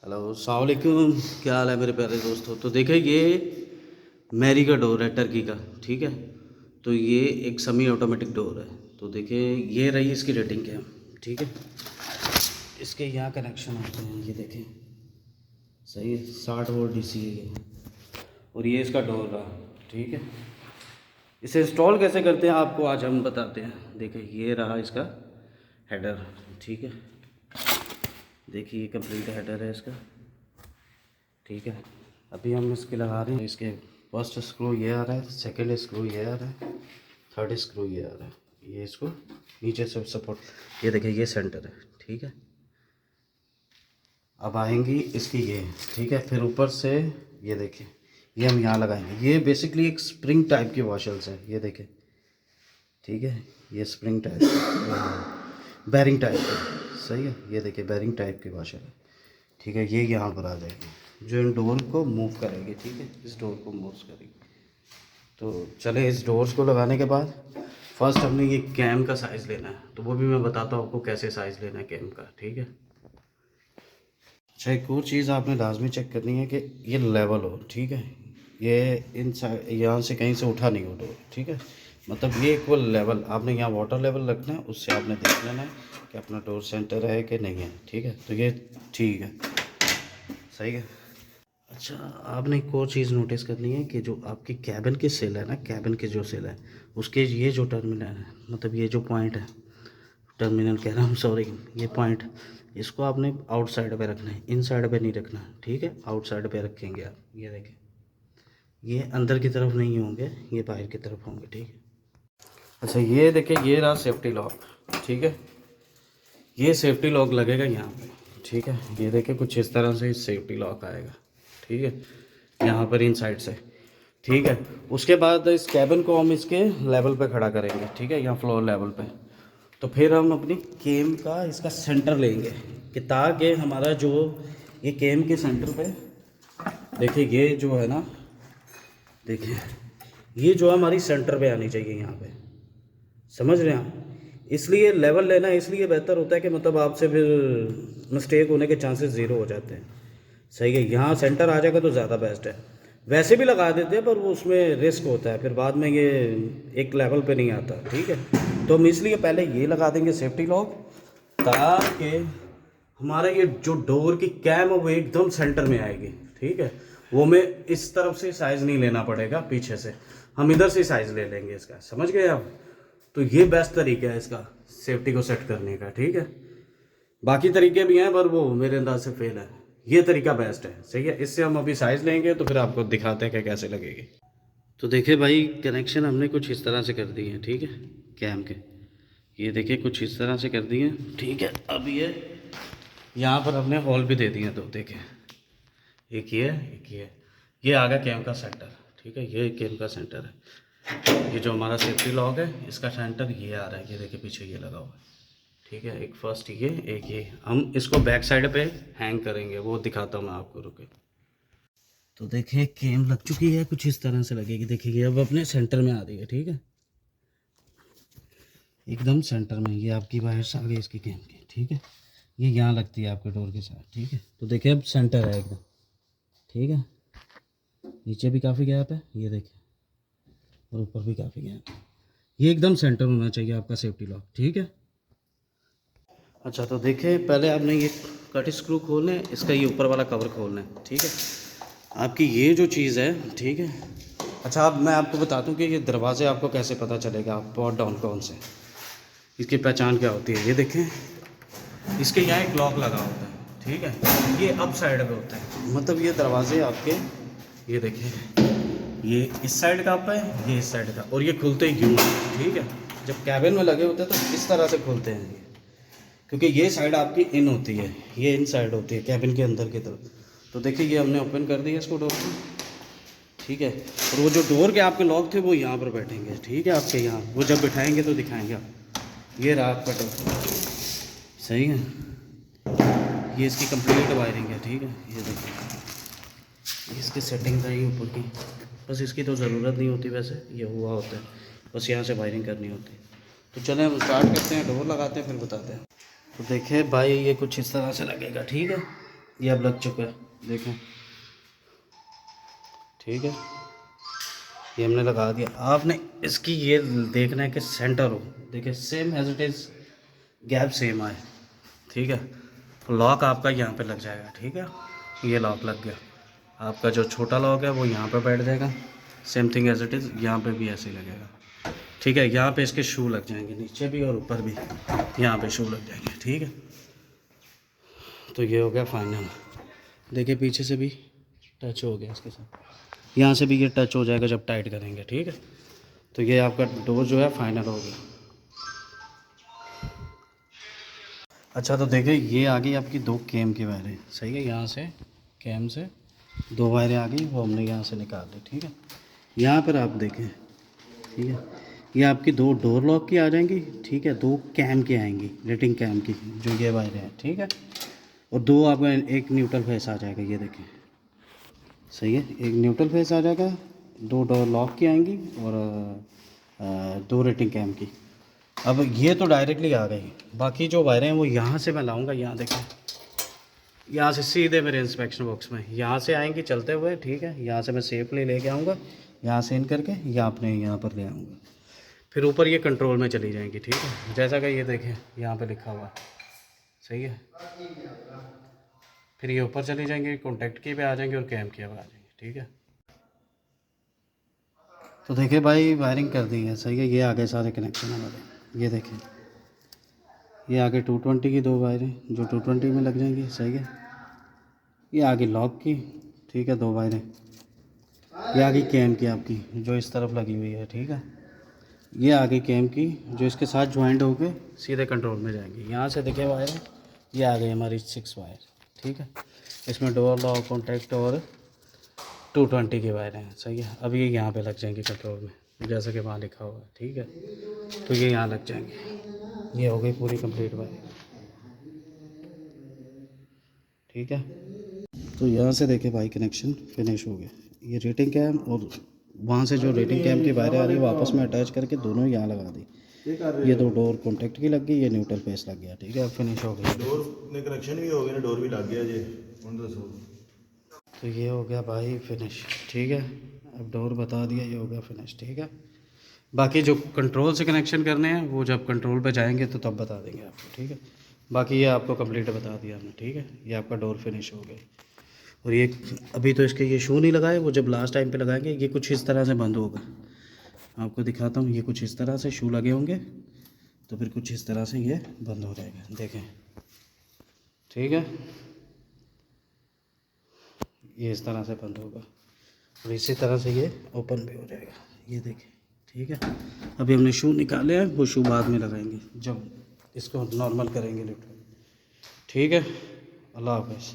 Hello अस्सलाम वालेकुम। क्या हाल है मेरे प्यारे दोस्तों। तो देखिए ये मैरी का डोर है टर्की का, ठीक है। तो ये एक सेमी ऑटोमेटिक डोर है। तो देखिए ये रही इसकी रेटिंग क्या, ठीक है। इसके यहाँ कनेक्शन होते हैं, ये देखें, सही है, 60 वोल्ट डीसी है ये। और ये इसका डोर रहा, ठीक है। इसे इंस्टॉल कैसे करते हैं आपको आज हम बताते हैं। देखिए ये रहा इसका हेडर, ठीक है। देखिए ये कंप्लीट हेडर है इसका, ठीक है। अभी हम इसके लगा रहे हैं। इसके फर्स्ट स्क्रू ये आ रहा है, सेकंड स्क्रू ये आ रहा है, थर्ड स्क्रू ये आ रहा है। ये इसको नीचे से सपोर्ट, ये देखिए ये सेंटर है, ठीक है। अब आएंगी इसकी ये, ठीक है। फिर ऊपर से ये देखिए ये हम यहाँ लगाएंगे। ये बेसिकली एक स्प्रिंग टाइप की वॉशल्स है, ये देखें, ठीक है। ये स्प्रिंग टाइप बैरिंग टाइप की, सही है। ये देखिए बैरिंग टाइप की वॉशल है, ठीक है। ये यहाँ पर आ जाएगी जो इन डोर को मूव करेगी, ठीक है। इस डोर को मूव करेगी। तो चले इस डोर्स को लगाने के बाद फर्स्ट हमने ये कैम का साइज़ लेना है, तो वो भी मैं बताता हूँ आपको कैसे साइज़ लेना है कैम का, ठीक है। अच्छा एक और चीज़ आपने लाजमी चेक करनी है कि ये लेवल हो, ठीक है। ये इन यहाँ से कहीं से उठा नहीं हो डोर, ठीक है। मतलब ये इक्वल लेवल, आपने यहाँ वाटर लेवल रखना है, उससे आपने देख लेना है कि अपना डोर सेंटर है कि नहीं है, ठीक है। तो ये ठीक है, सही है। अच्छा आपने एक और चीज़ नोटिस करनी है कि जो आपकी कैबिन की सेल है ना, कैबिन की जो सेल है उसके ये जो टर्मिनल है, मतलब ये जो पॉइंट है, टर्मिनल कह रहा हूँ सॉरी, ये पॉइंट, इसको आपने आउटसाइड पे रखना है, इन साइड पे नहीं रखना, ठीक है। आउटसाइड पे रखेंगे आप, ये देखें, ये अंदर की तरफ नहीं होंगे, ये बाहर की तरफ होंगे, ठीक है। अच्छा ये देखिए ये रहा सेफ्टी लॉक, ठीक है। ये सेफ्टी लॉक लगेगा यहाँ पे, ठीक है। ये देखिए कुछ इस तरह से सेफ्टी लॉक आएगा, ठीक है, यहाँ पर इन साइड से, ठीक है। उसके बाद इस कैबिन को हम इसके लेवल पे खड़ा करेंगे, ठीक है, यहाँ फ्लोर लेवल पे। तो फिर हम अपनी केम का इसका सेंटर लेंगे कि ताकि हमारा जो ये केम के सेंटर पे, देखिए ये जो है ना, देखिए ये जो हमारी सेंटर पे आनी चाहिए यहाँ पे, समझ रहे हैं आप। इसलिए लेवल लेना इसलिए बेहतर होता है कि मतलब आपसे फिर मिस्टेक होने के चांसेस ज़ीरो हो जाते हैं, सही है। यहाँ सेंटर आ जाएगा तो ज़्यादा बेस्ट है। वैसे भी लगा देते हैं पर वो उसमें रिस्क होता है, फिर बाद में ये एक लेवल पे नहीं आता, ठीक है। तो हम इसलिए पहले ये लगा देंगे सेफ्टी लॉक, ताकि हमारा ये जो डोर की कैम है वो एकदम सेंटर में आएगी, ठीक है। वो हमें इस तरफ से साइज़ नहीं लेना पड़ेगा, पीछे से हम इधर से साइज़ ले लेंगे इसका, समझ गए आप। तो ये बेस्ट तरीका है इसका सेफ्टी को सेट करने का, ठीक है। बाकी तरीके भी हैं पर वो मेरे अंदाज से फेल है, ये तरीका बेस्ट है, सही है। इससे हम अभी साइज़ लेंगे तो फिर आपको दिखाते हैं कि कैसे लगेगी। तो देखिए भाई कनेक्शन हमने कुछ इस तरह से कर दिए हैं, ठीक है, कैम के। ये देखिए कुछ इस तरह से कर दिए हैं, ठीक है। अब ये यहाँ पर हमने हॉल भी दे दिए, तो देखिए एक ये है, एक ये आ गया कैम का सेंटर, ठीक है। ये कैम का सेंटर है। ये जो हमारा सेफ्टी लॉक है इसका सेंटर ये आ रहा है, ये देखिए पीछे ये लगा हुआ है, ठीक है। एक फर्स्ट ये, एक ये, हम इसको बैक साइड पे हैंग करेंगे, वो दिखाता हूँ मैं आपको, रुके। तो देखिए केम लग चुकी है, कुछ इस तरह से लगेगी, देखिए अब अपने सेंटर में आ रही है, ठीक है, एकदम सेंटर में। ये आपकी वायर्स आ गई इसकी केम की, ठीक है। ये यहाँ लगती है आपके डोर के साथ, ठीक है। तो देखिए अब सेंटर है एकदम, ठीक है। नीचे भी काफ़ी गैप है, ये देखिए, और ऊपर भी काफ़ी गैप है। ये एकदम सेंटर होना चाहिए आपका सेफ्टी लॉक, ठीक है। अच्छा तो देखिए पहले आपने ये कट स्क्रू खोलना है, इसका ये ऊपर वाला कवर खोलना है, ठीक है। आपकी ये जो चीज़ है, ठीक है। अच्छा अब मैं आपको बता दूं कि ये दरवाजे आपको कैसे पता चलेगा अप और डाउन कौन से, इसकी पहचान क्या होती है। ये देखें इसके यहाँ एक लॉक लगा होता है, ठीक है। ये अप साइड पे होता है, मतलब ये दरवाजे आपके, ये देखें ये इस साइड का अप है, ये इस साइड का, और ये खुलते ही यूँ, ठीक है। जब कैबिन में लगे होते हैं तो इस तरह से खुलते हैं ये, क्योंकि ये साइड आपकी इन होती है, ये इन साइड होती है कैबिन के अंदर की तरफ। तो देखिए ये हमने ओपन कर दिया इसको डोर को, ठीक है। और वो जो डोर के आपके लॉक थे वो यहाँ पर बैठेंगे, ठीक है, आपके यहाँ। वो जब बिठाएंगे तो दिखाएंगे आप। ये रहा आपका डोर, सही है। ये इसकी कंप्लीट वायरिंग है, ठीक है। ये देखिए इसकी सेटिंग था ये ऊपर की, बस इसकी तो ज़रूरत नहीं होती वैसे, ये हुआ होता है, बस यहाँ से वायरिंग करनी होती है। तो चलें हम स्टार्ट करते हैं, डोर लगाते हैं फिर बताते हैं। तो देखिए भाई ये कुछ इस तरह से लगेगा, ठीक है। ये अब लग चुका है, देखें। ठीक है, ये हमने लगा दिया। आपने इसकी ये देखना है कि सेंटर हो, देखिए same as it is, gap same आए। ठीक है, लॉक आपका यहाँ पे लग जाएगा। ठीक है, ये लॉक लग गया। आपका जो छोटा लॉक है वो यहाँ पे बैठ जाएगा, same thing as it is, यहाँ पे भी ऐसे ही लगेगा। ठीक है, यहाँ पे इसके शू लग जाएंगे, नीचे भी और ऊपर भी यहाँ पे शू लग जाएंगे। ठीक है, तो ये हो गया फाइनल। देखिए पीछे से भी टच हो गया इसके साथ, यहाँ से भी ये टच हो जाएगा जब टाइट करेंगे। ठीक है, तो ये आपका डोर जो है फाइनल हो गया। अच्छा, तो देखिए ये आ गई आपकी 2 कैम की वायरें। सही है, यहाँ से कैम से 2 वायरें आ गई, वो हमने यहाँ से निकाल ली। ठीक है, यहाँ पर आप देखें, ठीक है, ये आपकी 2 डोर लॉक की आ जाएंगी। ठीक है, 2 कैम की आएंगी, रेटिंग कैम की, जो ये वायरें हैं। ठीक है, और 2 आपका एक न्यूट्रल फेस आ जाएगा, ये देखें। सही है, एक न्यूट्रल फेस आ जाएगा, 2 डोर लॉक की आएंगी और 2 रेटिंग कैम की। अब ये तो डायरेक्टली आ गई, बाकी जो वायरें हैं वो यहाँ से मैं लाऊंगा। यहाँ देखें, यहाँ से सीधे मेरे इंस्पेक्शन बॉक्स में यहाँ से आएंगी चलते हुए। ठीक है, यहाँ से मैं सेफली लेके आऊँगा, यहाँ से इन करके या अपने यहाँ पर ले आऊँगा, फिर ऊपर ये कंट्रोल में चली जाएंगी। ठीक है, जैसा कि ये देखें यहाँ पे लिखा हुआ। सही है, फिर ये ऊपर चली जाएंगी, कॉन्टैक्ट की पे आ जाएंगे और कैम की पे आ जाएंगी। ठीक है, तो देखिए भाई वायरिंग कर दी है। सही है, ये आगे सारे कनेक्शन हमारे, ये देखें, ये आगे 220 की 2 वायरें जो 220 में लग जाएंगी। सही है, ये आगे लॉक की। ठीक है, 2 वायरें, ये आगे कैम की आपकी जो इस तरफ लगी हुई है। ठीक है, ये आगे कैम की जो इसके साथ ज्वाइंट होके सीधे कंट्रोल में जाएंगी। यहाँ से देखिए वायर, ये आ गई हमारी 6 वायर। ठीक है, इसमें डोर लॉक, कॉन्टैक्ट और 220 की वायर हैं। सही है, अब ये यहाँ पे लग जाएंगी कंट्रोल में, जैसा कि वहाँ लिखा हुआ है। ठीक है, तो ये यहाँ लग जाएंगे। ये हो गई पूरी कंप्लीट वायर। ठीक है, तो यहाँ से देखे भाई कनेक्शन फिनिश हो गया। ये रेटिंग कैम और वहाँ से जो रेटिंग कैम की वायरें आ रही है वो आपस में अटैच करके दोनों यहाँ लगा दी। ये 2 डोर कॉन्टैक्ट की लग गई, ये न्यूट्रल फेस लग गया। ठीक है, अब फिनिश हो गई। डोर ने कनेक्शन भी हो गया, डोर भी लग गया जी। तो ये हो गया भाई फिनिश। ठीक है, अब डोर बता दिया, ये हो गया फिनिश। ठीक है, बाकी जो कंट्रोल से कनेक्शन करने हैं वो जब कंट्रोल पे जाएंगे तो तब बता देंगे आपको। ठीक है, बाकी ये आपको कंप्लीट बता दिया हमने। ठीक है, ये आपका डोर फिनिश हो गया। और ये अभी तो इसके ये शू नहीं लगाए, वो जब लास्ट टाइम पे लगाएंगे ये कुछ इस तरह से बंद होगा। आपको दिखाता हूँ, ये कुछ इस तरह से शू लगे होंगे, तो फिर कुछ इस तरह से ये बंद हो जाएगा। देखें, ठीक है, ये इस तरह से बंद होगा और इसी तरह से ये ओपन भी हो जाएगा। ये देखें। ठीक है, अभी हमने शू निकाले हैं, वो शू बाद में लगाएंगे जब इसको नॉर्मल करेंगे लिफ्ट। ठीक है, अल्लाह हाफ़िज़।